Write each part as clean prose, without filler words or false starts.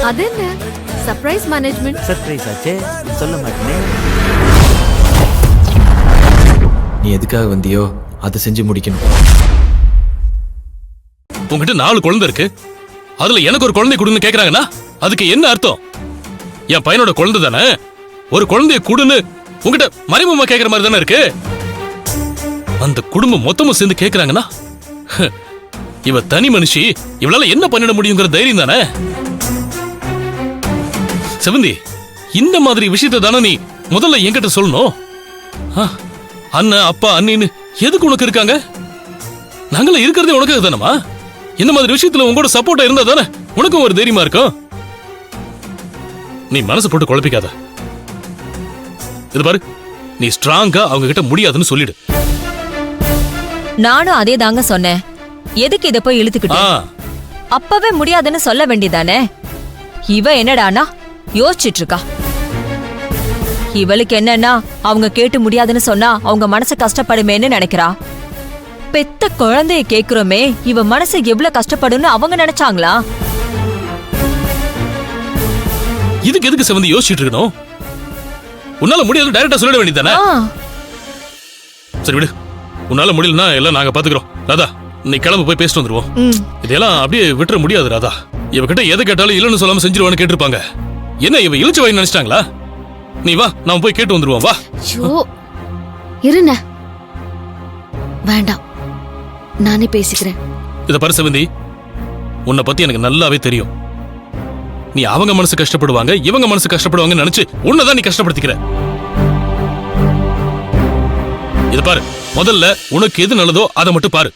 அது என்ன surprise management? Surprise ஆச்சே, சொல்ல மாட்டேனே. நீ எதுக்காக வந்தியோ அதை செஞ்சு முடிக்கணும். உங்ககிட்ட 4 குழந்தை இருக்கு, அதுல எனக்கு ஒரு குழந்தை கொடுன்னு கேக்குறாங்கன்னா அதுக்கு என்ன அர்த்தம்? என் பையனோட குழந்தை தானே, ஒரு குழந்தைய கொடுன்னு உங்ககிட்ட மறைமுகமா கேக்குற மாதிரி தானே இருக்கு. அந்த குடும்பம் மொத்தமும் சேர்ந்து கேக்குறாங்கன்னா இவ தனி மனுஷி, இவளால என்ன பண்ணிட முடியுங்கிற தைரியம் தானே. செவந்தி, இந்த மாதிரி விஷயத்தை தானே நீ முதல்ல என்கிட்ட சொல்லணும். அண்ணன் அப்பா அண்ணின்னு எதுக்கு உனக்கு இருக்காங்க? நாங்கள இருக்கிறதே உனக்காக தானமா. இந்த மாதிரி விஷயத்துல உங்களோட சப்போர்ட்டா இருந்தா தானே உனக்கும் ஒரு தைரியமா இருக்கும். நீ மனசு போட்டு குழப்பிக்காத. இது பாரு, நீ ஸ்ட்ராங்கா அவங்க கிட்ட முடியாதுன்னு சொல்லிடு. நானும் அதே தாங்க சொன்னேன். எதுக்கு இத போய் இழுத்துக்கிட்டு? அப்பவே முடியாதுன்னு சொல்ல வேண்டியதானே. இவ என்னடானா யோசிச்சுட்டு இருக்கா. இவளுக்கு என்னன்னா அவங்க கேட்டு முடியாதுன்னு சொன்னா அவங்க மனசு கஷ்டப்படுமேன்னு நினைக்கிறா. பெத்த குழந்தைய கேக்குறோமே, இவ மனசு எவ்வளவு கஷ்டப்படும்னு அவங்க நினைச்சாங்களா? இதுக்கு எதுக்கு செவந்தி யோசிச்சுட்டு இருக்கணும்? உன்னால முடியாது டைரக்டா சொல்லிட வேண்டியதானே. சரி விடு, உன்னால முடியலன்னா எல்லாம் நாங்க பாத்துக்கிறோம். ராதா, நீ கிளம்பு, போய் பேசிட்டு வந்துருவோம். இதெல்லாம் அப்படியே விட்டுற முடியாது ராதா. இவகிட்ட எதை கேட்டாலும் இல்லன்னு சொல்லாம செஞ்சிருவான்னு கேட்டிருப்பாங்க. என்ன இவ இழுச்சு வாய் நினைச்சிட்டாங்களா? நீ வா, நாம போய் கேட்டு வந்துருவோம். வா. இருண்ண, வேண்டாம், நானே பேசிக்கிறேன். இத பாரு செவந்தி, உன்னை பத்தி எனக்கு நல்லாவே தெரியும். நீ அவங்க மனசு கஷ்டப்படுவாங்க, இவங்க மனசு கஷ்டப்படுவாங்கன்னு நினைச்சு உன்னதான் நீ கஷ்டப்படுத்திக்கிற. இத பாரு, முதல்ல உனக்கு எது நல்லதோ அதை மட்டும் பாரு.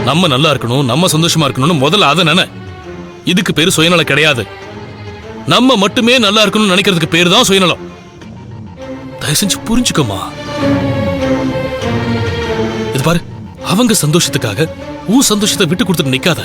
நம்ம நல்லா இருக்கணும், நம்ம சந்தோஷமா இருக்கணும்னு முதல்ல அதை நினை. இதுக்கு பேரு சுயநலம் கிடையாது. நம்ம மட்டுமே நல்லா இருக்கணும்னு நினைக்கிறதுக்கு பேரு தான் சுயநலம். தயவு செஞ்சு புரிஞ்சுக்கோமா. இது பாரு, அவங்க சந்தோஷத்துக்காக உன் சந்தோஷத்தை விட்டு கொடுத்துட்டு நிக்காத.